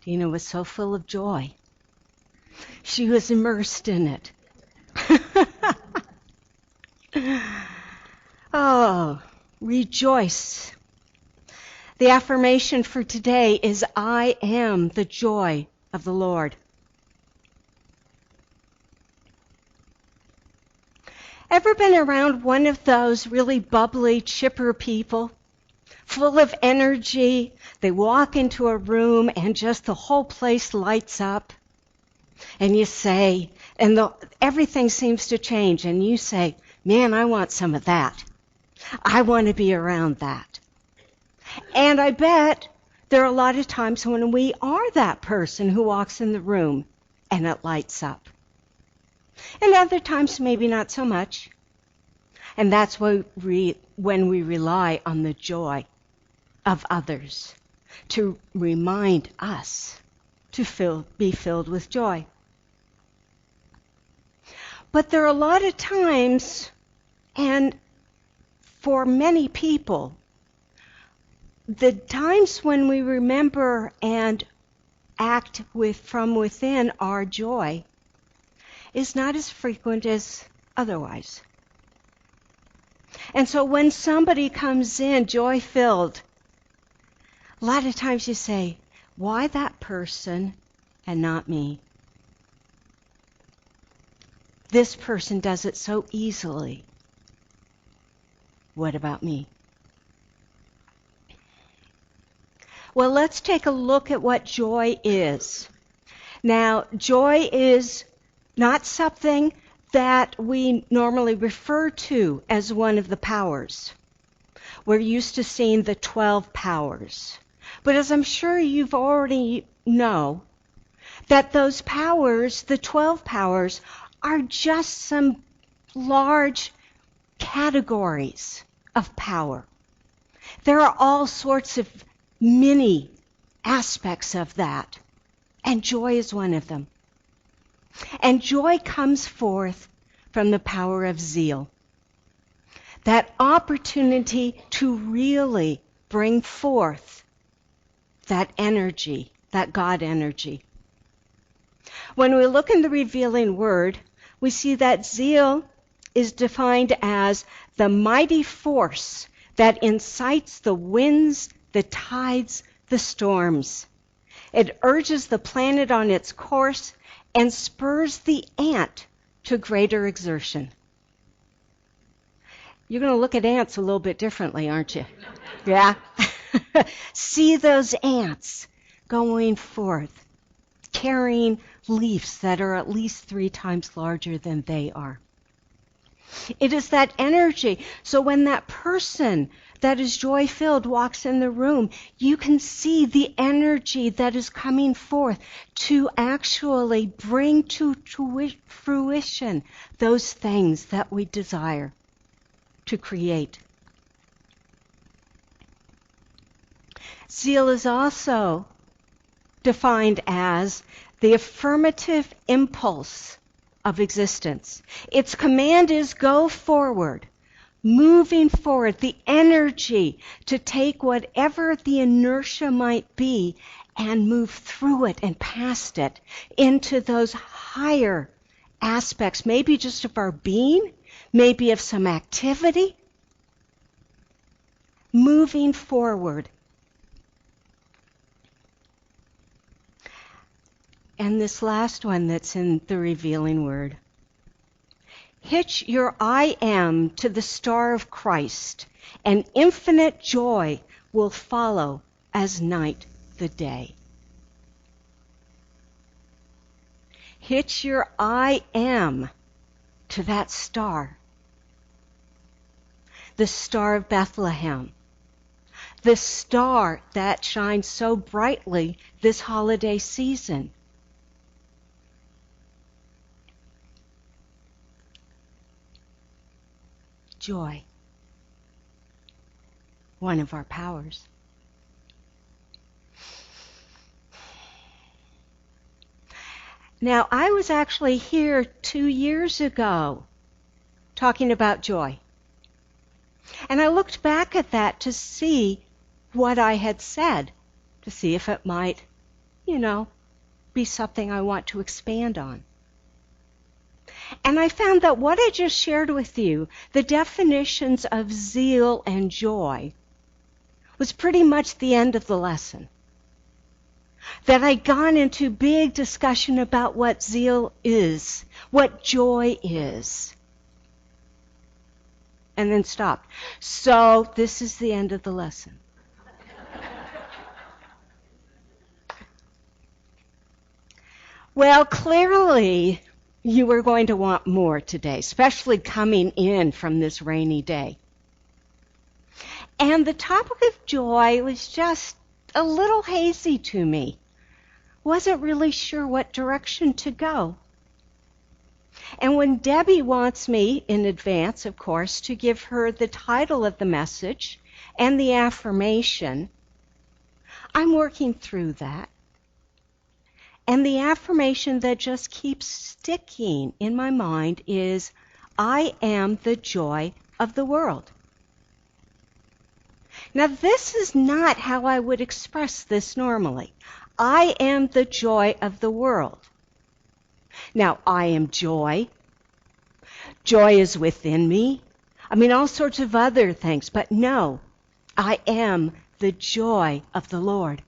Tina was so full of joy. She was immersed in it. Oh, rejoice. The affirmation for today is, I am the joy of the Lord. Ever been around one of those really bubbly, chipper people? Full of energy. They walk into a room and just the whole place lights up. And you say, everything seems to change, and you say, man, I want some of that. I want to be around that. And I bet there are a lot of times when we are that person who walks in the room and it lights up. And other times maybe not so much. And that's when we rely on the joy of others to remind us to be filled with joy. But there are a lot of times, and for many people, the times when we remember and act from within our joy is not as frequent as otherwise. And so when somebody comes in joy-filled, a lot of times you say, why that person and not me? This person does it so easily. What about me? Well, let's take a look at what joy is. Now, joy is not something that we normally refer to as one of the powers. We're used to seeing the 12 powers. But as I'm sure you've already know, that those powers, the 12 powers, are just some large categories of power. There are all sorts of mini aspects of that, and joy is one of them. And joy comes forth from the power of zeal. That opportunity to really bring forth that energy, that God energy. When we look in the revealing word, we see that zeal is defined as the mighty force that incites the winds, the tides, the storms. It urges the planet on its course and spurs the ant to greater exertion. You're going to look at ants a little bit differently, aren't you? Yeah? See those ants going forth, carrying leaves that are at least 3 times larger than they are. It is that energy. So when that person that is joy-filled walks in the room, you can see the energy that is coming forth to actually bring to fruition those things that we desire to create. Zeal is also defined as the affirmative impulse of existence. Its command is go forward, moving forward, the energy to take whatever the inertia might be and move through it and past it into those higher aspects, maybe just of our being, maybe of some activity, moving forward. And this last one that's in the revealing word. Hitch your I am to the star of Christ, and infinite joy will follow as night the day. Hitch your I am to that star. The star of Bethlehem. The star that shines so brightly this holiday season. Joy, one of our powers. Now, I was actually here 2 years ago talking about joy. And I looked back at that to see what I had said, to see if it might be something I want to expand on. And I found that what I just shared with you, the definitions of zeal and joy, was pretty much the end of the lesson. That I'd gone into big discussion about what zeal is, what joy is, and then stopped. So this is the end of the lesson. Well, clearly you were going to want more today, especially coming in from this rainy day. And the topic of joy was just a little hazy to me. Wasn't really sure what direction to go. And when Debbie wants me, in advance, of course, to give her the title of the message and the affirmation, I'm working through that. And the affirmation that just keeps sticking in my mind is, I am the joy of the world. Now, this is not how I would express this normally. I am the joy of the world. Now, I am joy. Joy is within me. All sorts of other things. But no, I am the joy of the Lord.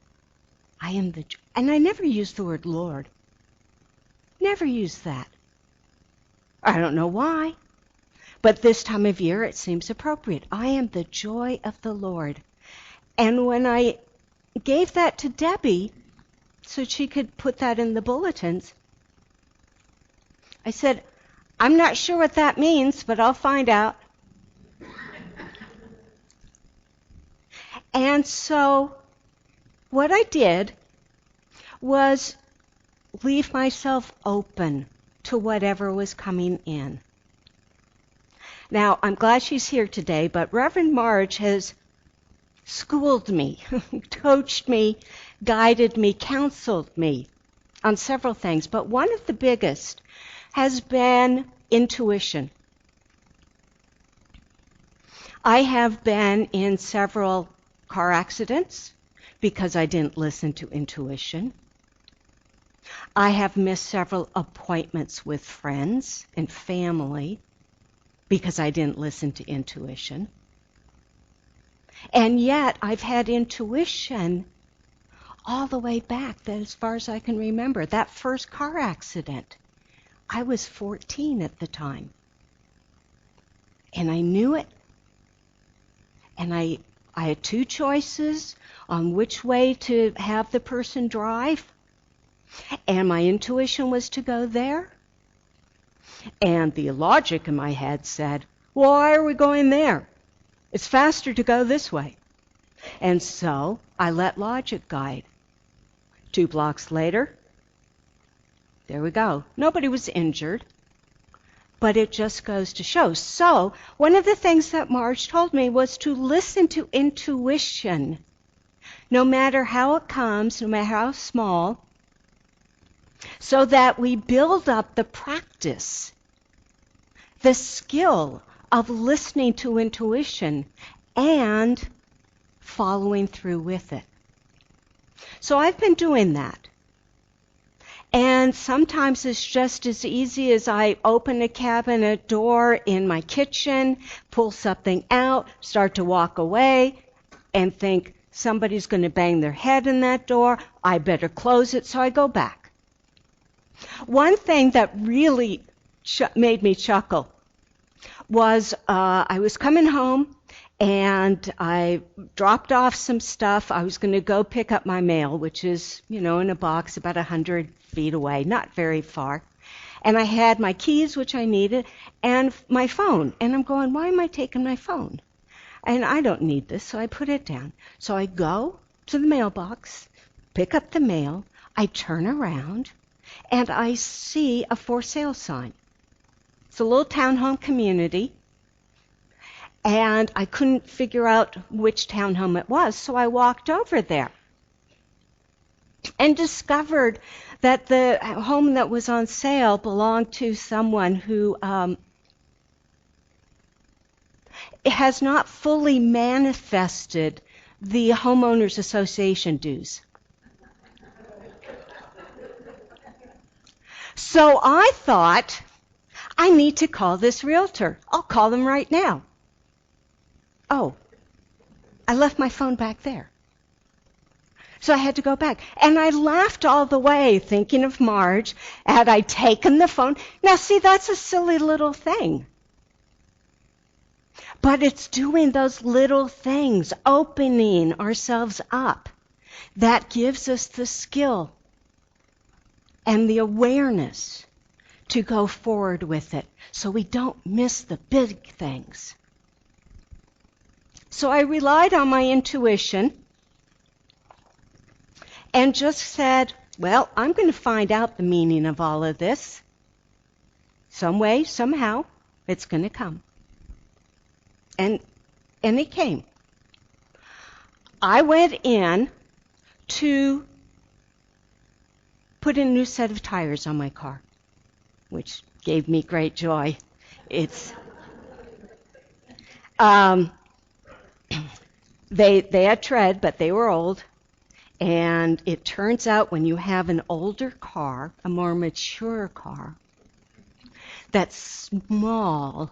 I am the joy. And I never use the word Lord. Never use that. I don't know why. But this time of year it seems appropriate. I am the joy of the Lord. And when I gave that to Debbie so she could put that in the bulletins, I said, I'm not sure what that means, but I'll find out. And so what I did was leave myself open to whatever was coming in. Now, I'm glad she's here today, but Reverend Marge has schooled me, coached me, guided me, counseled me on several things. But one of the biggest has been intuition. I have been in several car accidents because I didn't listen to intuition. I have missed several appointments with friends and family because I didn't listen to intuition. And yet I've had intuition all the way back, that as far as I can remember. That first car accident, I was 14 at the time. And I knew it. And I had two choices on which way to have the person drive. And my intuition was to go there. And the logic in my head said, well, why are we going there? It's faster to go this way. And so I let logic guide. 2 blocks later, there we go. Nobody was injured, but it just goes to show. So one of the things that Marge told me was to listen to intuition, no matter how it comes, no matter how small, so that we build up the practice, the skill of listening to intuition and following through with it. So I've been doing that. And sometimes it's just as easy as I open a cabinet door in my kitchen, pull something out, start to walk away, and think somebody's going to bang their head in that door. I better close it, so I go back. One thing that really made me chuckle was I was coming home and I dropped off some stuff. I was going to go pick up my mail, which is, in a box about 100 feet away, not very far. And I had my keys, which I needed, and my phone. And I'm going, why am I taking my phone? And I don't need this, so I put it down. So I go to the mailbox, pick up the mail, I turn around, and I see a for sale sign. It's a little townhome community, and I couldn't figure out which townhome it was, so I walked over there and discovered that the home that was on sale belonged to someone who has not fully manifested the homeowners association dues. So I thought, I need to call this realtor. I'll call them right now. Oh, I left my phone back there. So I had to go back. And I laughed all the way, thinking of Marge. Had I taken the phone? Now, see, that's a silly little thing. But it's doing those little things, opening ourselves up, that gives us the skill and the awareness to go forward with it so we don't miss the big things. So I relied on my intuition and just said, well, I'm going to find out the meaning of all of this. Some way, somehow, it's going to come. And it came. I went in to put a new set of tires on my car, which gave me great joy. It's they had tread, but they were old. And it turns out when you have an older car, a more mature car, that's small,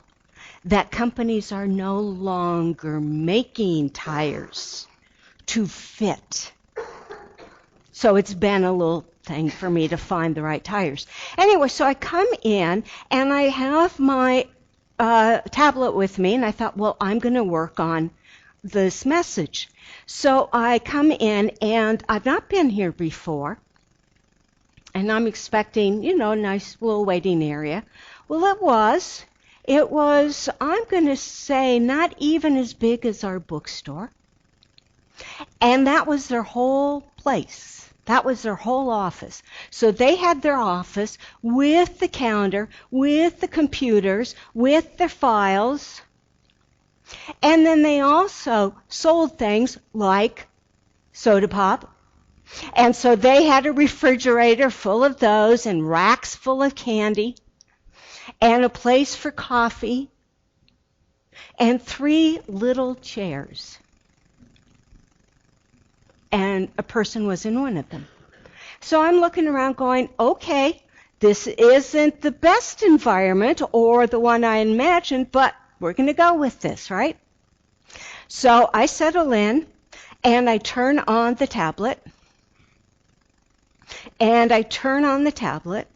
that companies are no longer making tires to fit. So it's been a little thing for me to find the right tires. Anyway, so I come in and I have my tablet with me, and I thought, well, I'm going to work on this message. So I come in, and I've not been here before, and I'm expecting, a nice little waiting area. Well, it was, I'm going to say, not even as big as our bookstore. And that was their whole place. That was their whole office. So they had their office with the counter, with the computers, with their files. And then they also sold things like soda pop. And so they had a refrigerator full of those and racks full of candy and a place for coffee and 3 little chairs. And a person was in one of them. So I'm looking around going, okay, this isn't the best environment or the one I imagined, but we're going to go with this, right? So I settle in, and I turn on the tablet, and I turn on the tablet,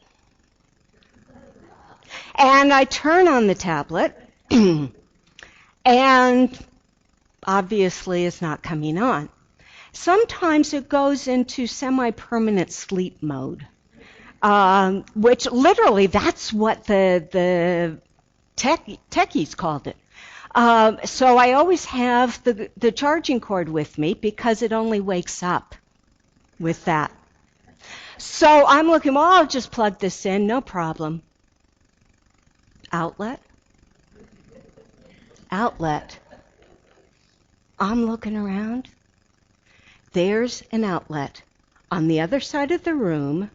and I turn on the tablet, and obviously it's not coming on. Sometimes it goes into semi-permanent sleep mode, which literally that's what the techies called it. So I always have the charging cord with me because it only wakes up with that. So I'm looking, well, I'll just plug this in, no problem. Outlet. I'm looking around. There's an outlet on the other side of the room,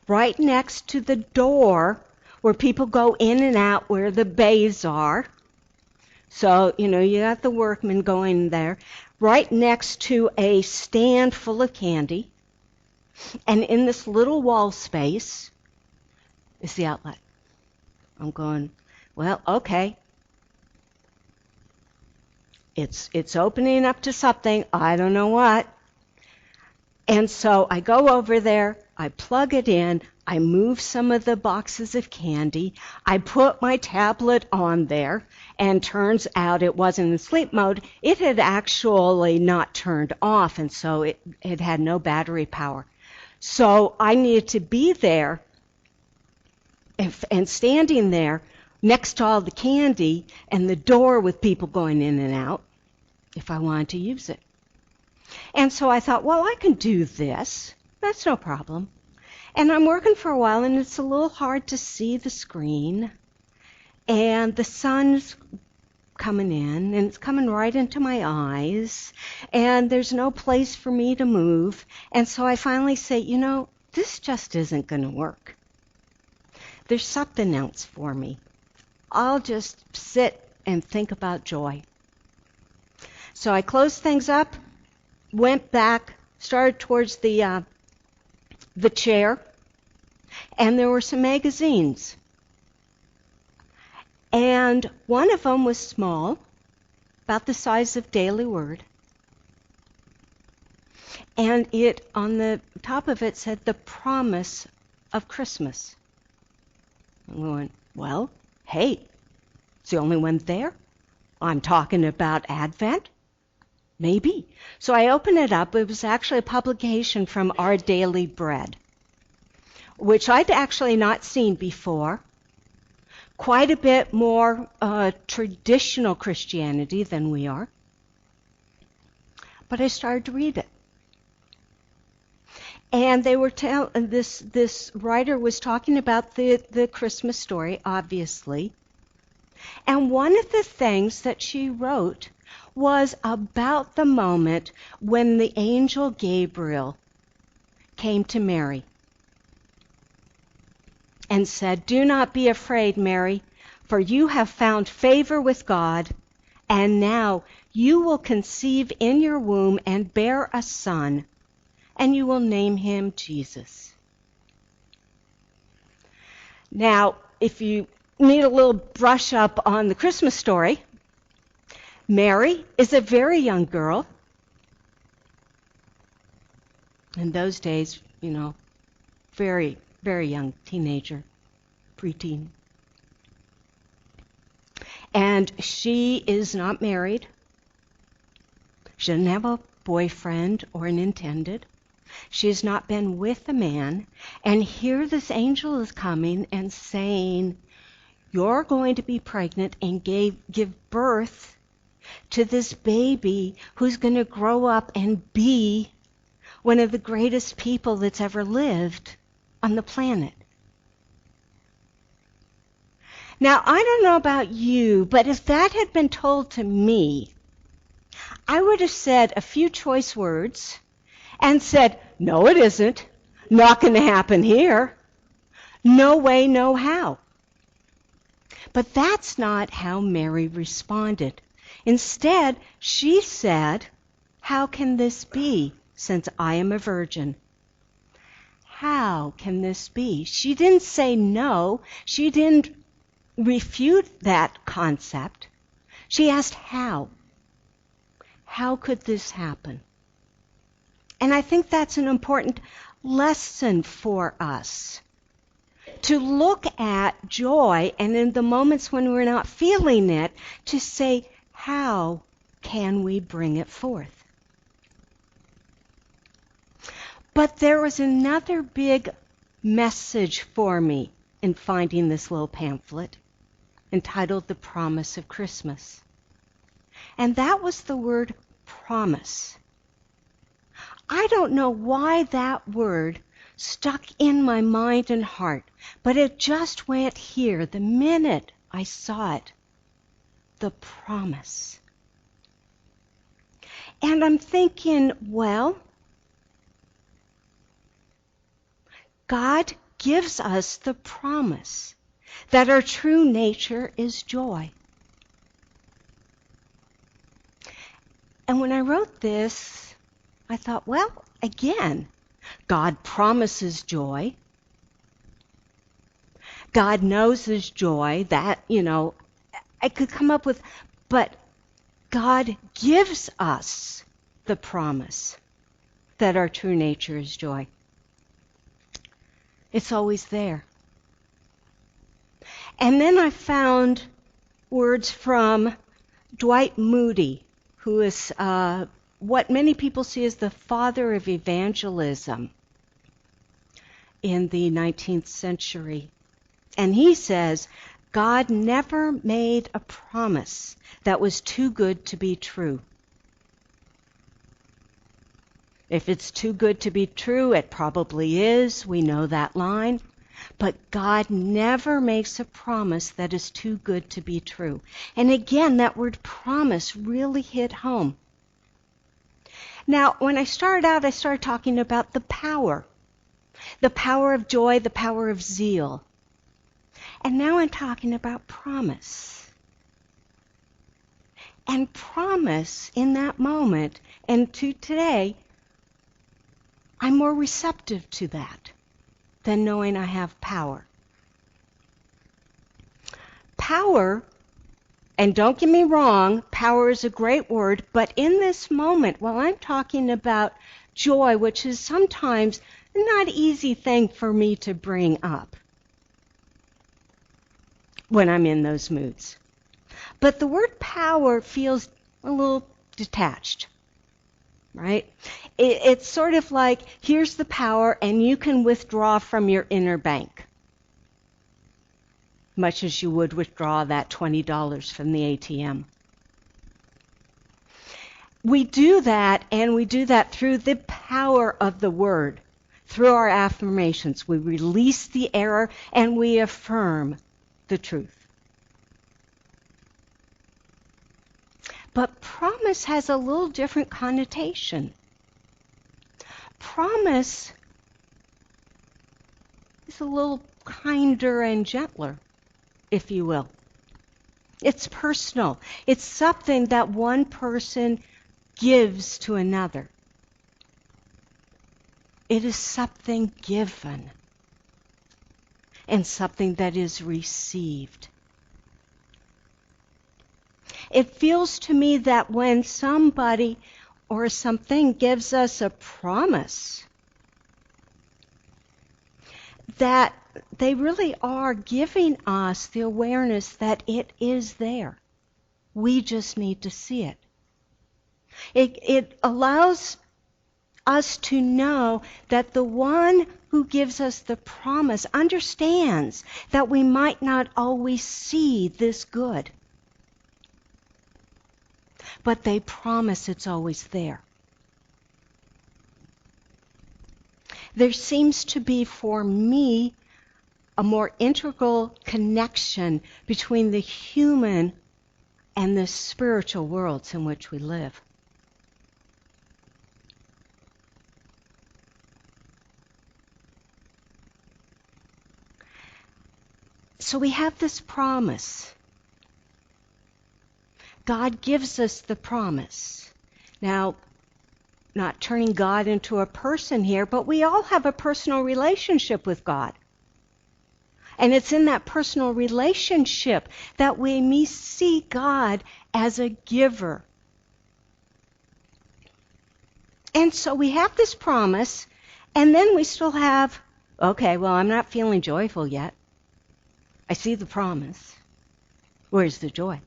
right next to the door where people go in and out where the bays are. So, you got the workmen going there, right next to a stand full of candy. And in this little wall space is the outlet. I'm going, well, okay. It's opening up to something, I don't know what. And so I go over there, I plug it in, I move some of the boxes of candy, I put my tablet on there, and turns out it wasn't in sleep mode. It had actually not turned off, and so it had no battery power. So I needed to be there and standing there next to all the candy and the door with people going in and out if I wanted to use it. And so I thought, well, I can do this. That's no problem. And I'm working for a while, and it's a little hard to see the screen. And the sun's coming in, and it's coming right into my eyes. And there's no place for me to move. And so I finally say, this just isn't going to work. There's something else for me. I'll just sit and think about joy. So I closed things up, went back, started towards the chair, and there were some magazines. And one of them was small, about the size of Daily Word. And it, on the top of it, said, "The Promise of Christmas." And we went, well, hey, it's the only one there. I'm talking about Advent. Maybe. So I opened it up. It was actually a publication from Our Daily Bread, which I'd actually not seen before. Quite a bit more traditional Christianity than we are. But I started to read it. And they were this writer was talking about the Christmas story, obviously. And one of the things that she wrote was about the moment when the angel Gabriel came to Mary and said, "Do not be afraid, Mary, for you have found favor with God, and now you will conceive in your womb and bear a son, and you will name him Jesus." Now, if you need a little brush up on the Christmas story, Mary is a very young girl. In those days, very, very young teenager, preteen. And she is not married. She doesn't have a boyfriend or an intended. She has not been with a man. And here this angel is coming and saying, "You're going to be pregnant and give birth to this baby who's going to grow up and be one of the greatest people that's ever lived on the planet." Now, I don't know about you, but if that had been told to me, I would have said a few choice words and said, "No, it isn't. Not going to happen here. No way, no how." But that's not how Mary responded. Instead, she said, "How can this be, since I am a virgin?" How can this be? She didn't say no. She didn't refute that concept. She asked how. How could this happen? And I think that's an important lesson for us. To look at joy, and in the moments when we're not feeling it, to say, how can we bring it forth? But there was another big message for me in finding this little pamphlet entitled "The Promise of Christmas." And that was the word promise. I don't know why that word stuck in my mind and heart, but it just went here the minute I saw it. The promise. And I'm thinking, well, God gives us the promise that our true nature is joy. And when I wrote this, I thought, well, again, God promises joy. God knows His joy. That, I could come up with, but God gives us the promise that our true nature is joy. It's always there. And then I found words from Dwight Moody, who is what many people see as the father of evangelism in the 19th century. And he says, God never made a promise that was too good to be true. If it's too good to be true, it probably is. We know that line. But God never makes a promise that is too good to be true. And again, that word promise really hit home. Now, when I started out, I started talking about the power of joy, the power of zeal. And now I'm talking about promise. And promise in that moment, and to today, I'm more receptive to that. than knowing I have power. Power, and don't get me wrong, power is a great word, but in this moment, while I'm talking about joy, which is sometimes not an easy thing for me to bring up when I'm in those moods. But the word power feels a little detached, right? It's sort of like, here's the power, and you can withdraw from your inner bank, much as you would withdraw that $20 from the ATM. We do that, and we do that through the power of the Word, through our affirmations. We release the error, and we affirm the truth. But promise has a little different connotation. Promise is a little kinder and gentler, if you will. It's personal. It's something that one person gives to another. It is something given and something that is received. It feels to me that when somebody or something gives us a promise, that they really are giving us the awareness that it is there. We just need to see it. It allows us to know that the one who gives us the promise understands that we might not always see this good, but they promise it's always there. There seems to be, for me, a more integral connection between the human and the spiritual worlds in which we live. So we have this promise. God gives us the promise. Now, not turning God into a person here, but we all have a personal relationship with God. And it's in that personal relationship that we see God as a giver. And so we have this promise, and then we still have, okay, well, I'm not feeling joyful yet. I see the promise. Where's the joy?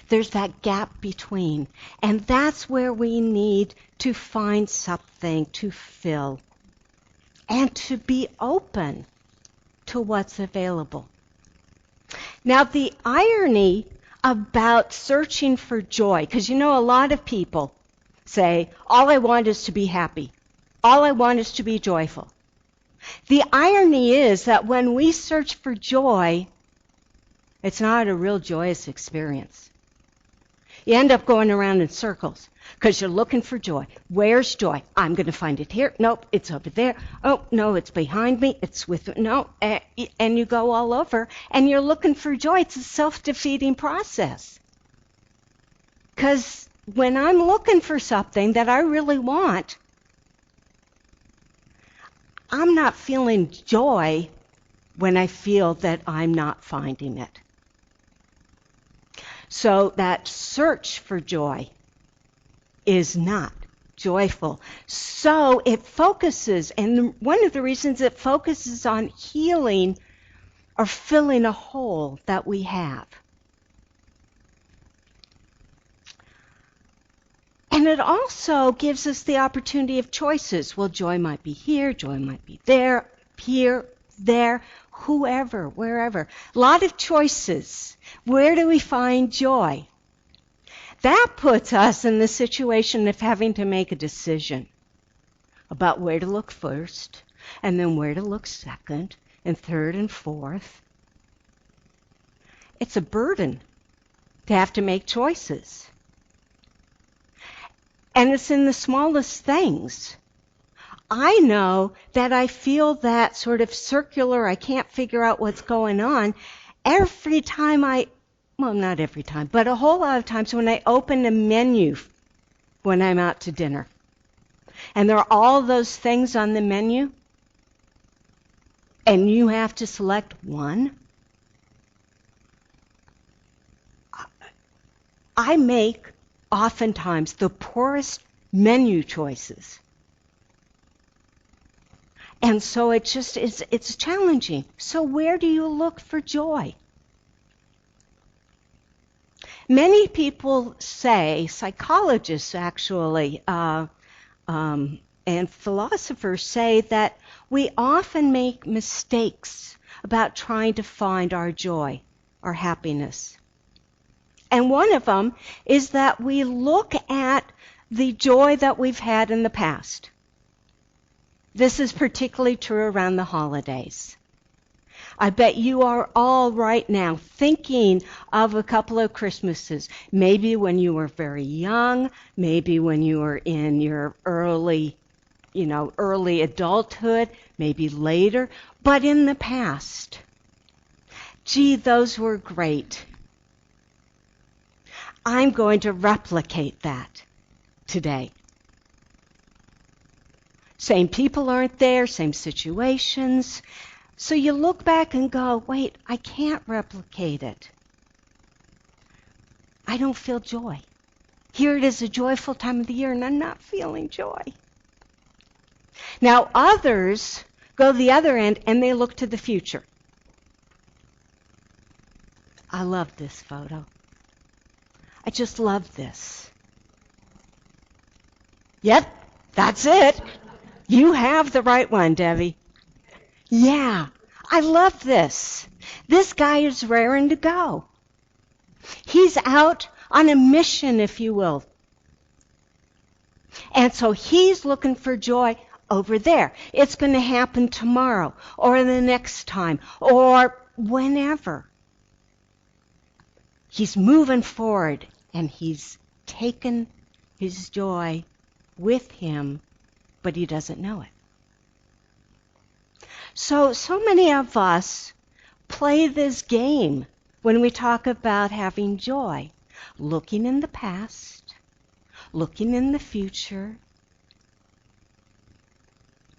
There's that gap between, and that's where we need to find something to fill and to be open to what's available. Now, the irony about searching for joy, because you know a lot of people say, all I want is to be happy. All I want is to be joyful. The irony is that when we search for joy, it's not a real joyous experience. You end up going around in circles because you're looking for joy. Where's joy? I'm going to find it here. Nope, it's over there. Oh, no, it's behind me. It's with, no. And you go all over and you're looking for joy. It's a self-defeating process. Because when I'm looking for something that I really want, I'm not feeling joy when I feel that I'm not finding it. So that search for joy is not joyful. So it focuses, and one of the reasons it focuses on healing or filling a hole that we have. And it also gives us the opportunity of choices. Well, joy might be here, joy might be there, here, there, whoever, wherever. A lot of choices. Where do we find joy? That puts us in the situation of having to make a decision about where to look first, and then where to look second, and third and fourth. It's a burden to have to make choices. And it's in the smallest things. I know that I feel that sort of circular, I can't figure out what's going on, every time well, not every time, but a whole lot of times when I open a menu when I'm out to dinner. And there are all those things on the menu. and you have to select one, I make oftentimes the poorest menu choices. And so it's challenging. So where do you look for joy? Many people say, psychologists actually, and philosophers say that we often make mistakes about trying to find our joy, our happiness. And one of them is that we look at the joy that we've had in the past. This is particularly true around the holidays. I bet you are all right now thinking of a couple of Christmases, maybe when you were very young, maybe when you were in your early adulthood, maybe later, but in the past. Gee, those were great. I'm going to replicate that today. Same people aren't there, same situations. So you look back and go, wait, I can't replicate it. I don't feel joy. Here it is, a joyful time of the year, and I'm not feeling joy. Now others go the other end and they look to the future. I love this photo. I just love this. Yep, that's it. You have the right one, Debbie. Yeah, I love this. This guy is raring to go. He's out on a mission, if you will. And so he's looking for joy over there. It's going to happen tomorrow or the next time or whenever. He's moving forward and he's taken his joy with him, but he doesn't know it. So many of us play this game when we talk about having joy, looking in the past, looking in the future.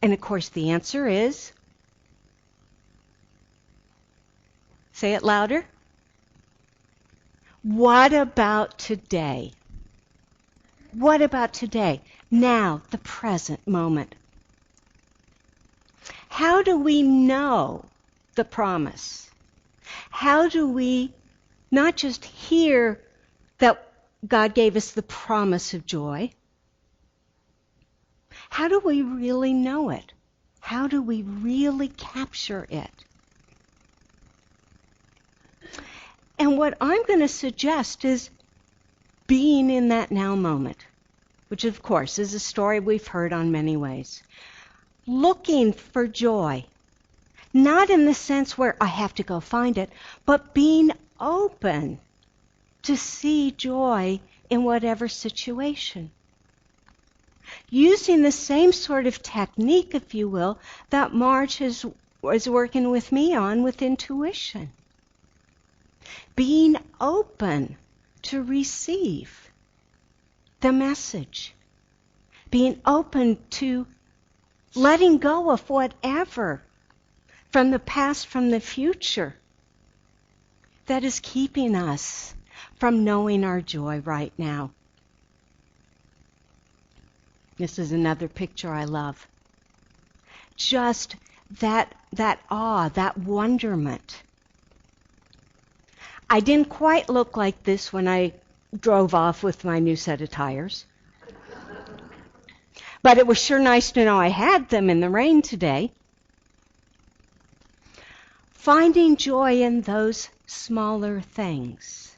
And of course the answer is, say it louder. What about today? What about today? Now, the present moment. How do we know the promise? How do we not just hear that God gave us the promise of joy? How do we really know it? How do we really capture it? And what I'm going to suggest is being in that now moment, which of course is a story we've heard on many ways. Looking for joy, not in the sense where I have to go find it, but being open to see joy in whatever situation. Using the same sort of technique, if you will, that Marge is working with me on with intuition. Being open to receive the message. Being open to letting go of whatever from the past, from the future, that is keeping us from knowing our joy right now. This is another picture I love. Just that awe, that wonderment. I didn't quite look like this when I drove off with my new set of tires. But it was sure nice to know I had them in the rain today. Finding joy in those smaller things.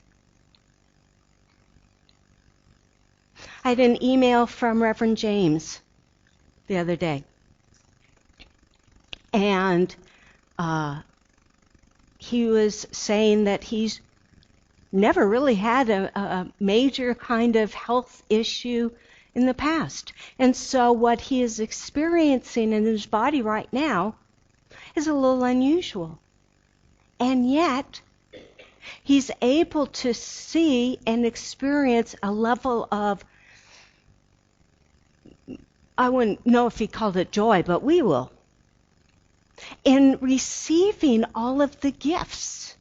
I had an email from Reverend James the other day. And he was saying that he's never really had a major kind of health issue in the past. And so what he is experiencing in his body right now is a little unusual. And yet, he's able to see and experience a level of, I wouldn't know if he called it joy, but we will. in receiving all of the gifts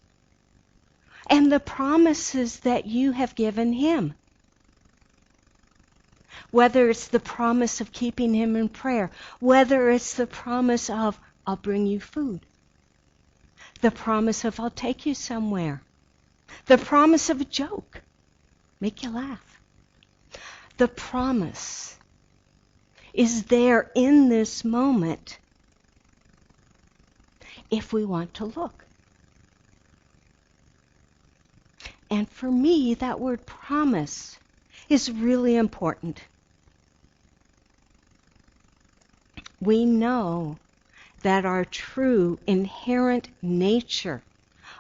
and the promises that you have given him. Whether it's the promise of keeping him in prayer, whether it's the promise of, I'll bring you food, the promise of, I'll take you somewhere, the promise of a joke, make you laugh. The promise is there in this moment if we want to look. And for me, that word promise is really important. We know that our true inherent nature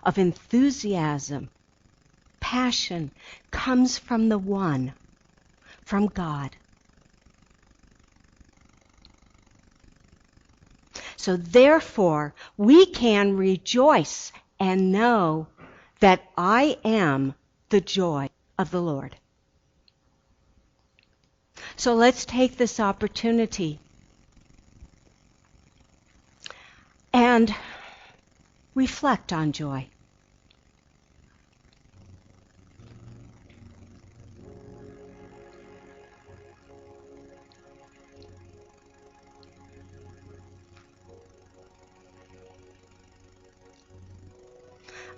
of enthusiasm, passion, comes from the one, from God. So therefore, we can rejoice and know that I am the joy of the Lord. So let's take this opportunity and reflect on joy.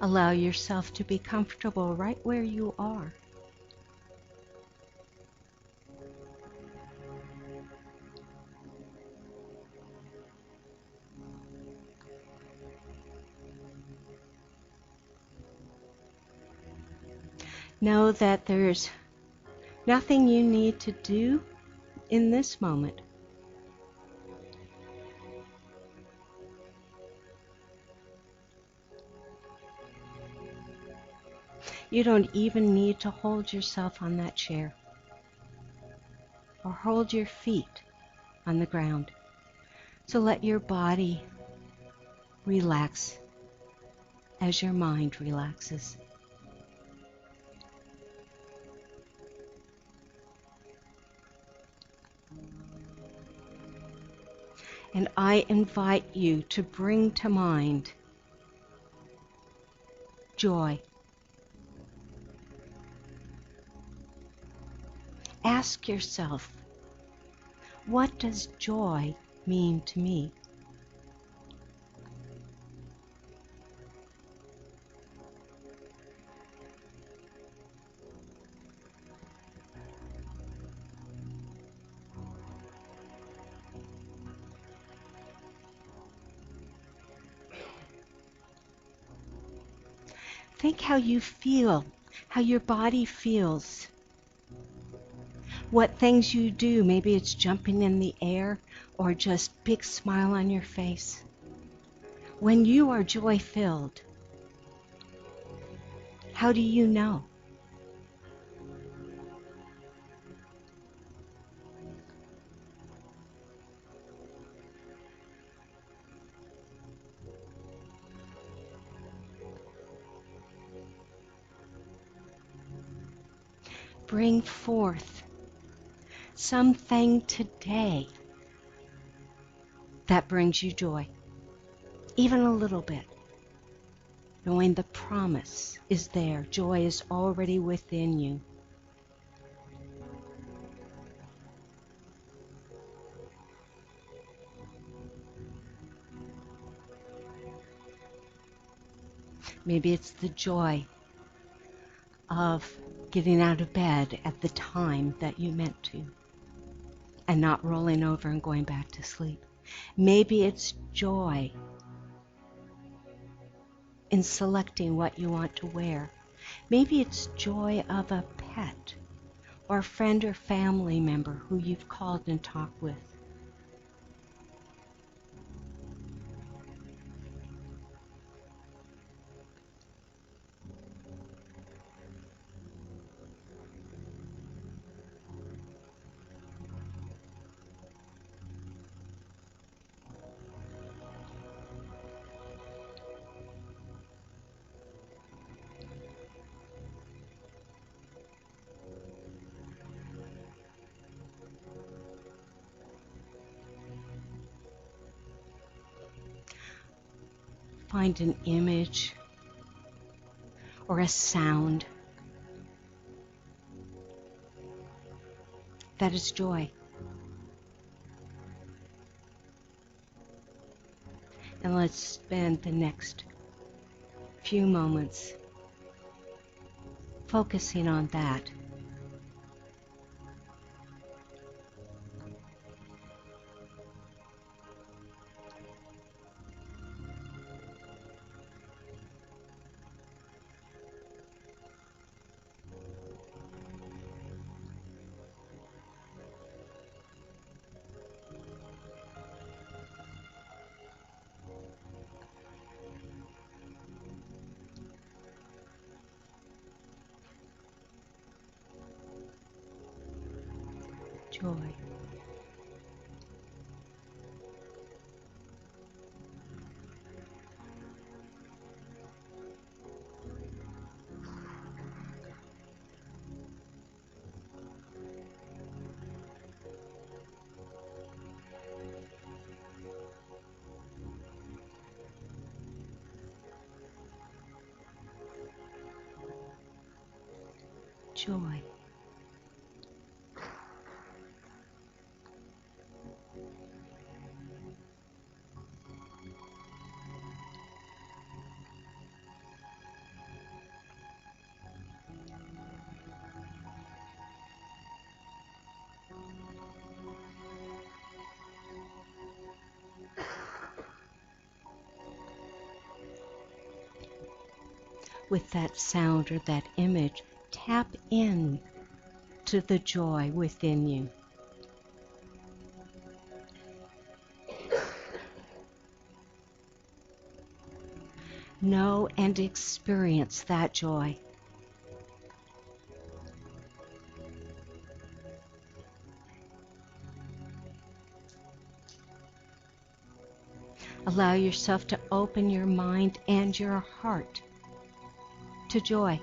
Allow yourself to be comfortable right where you are. Know that there's nothing you need to do in this moment. You don't even need to hold yourself on that chair or hold your feet on the ground. So let your body relax as your mind relaxes. And I invite you to bring to mind joy. Ask yourself, what does joy mean to me? Think how you feel, how your body feels. What things you do, maybe it's jumping in the air or just big smile on your face. When you are joy-filled, how do you know? Bring forth something today that brings you joy, even a little bit, knowing the promise is there. Joy is already within you. Maybe it's the joy of getting out of bed at the time that you meant to and not rolling over and going back to sleep. Maybe it's joy in selecting what you want to wear. Maybe it's joy of a pet or a friend or family member who you've called and talked with. find an image or a sound that is joy. And let's spend the next few moments focusing on that. Joy. Joy. With that sound or that image, tap in to the joy within you. Know and experience that joy. Allow yourself to open your mind and your heart to joy.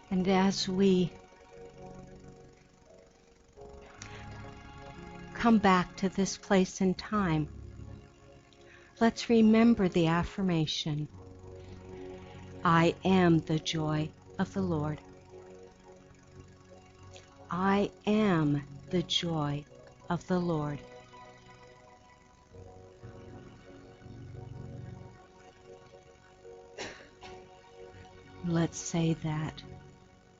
And as we come back to this place in time, let's remember the affirmation, I am the joy of the Lord. I am the joy of the Lord. Let's say that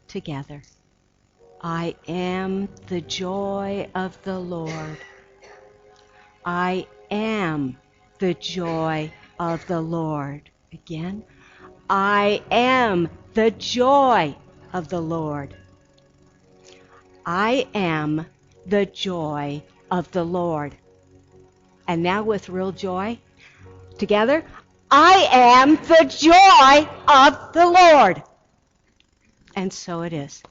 together. I am the joy of the Lord. I am the joy of the Lord. Again, I am the joy of the Lord. I am the joy of the Lord. And now with real joy, together, I am the joy of the Lord. And so it is.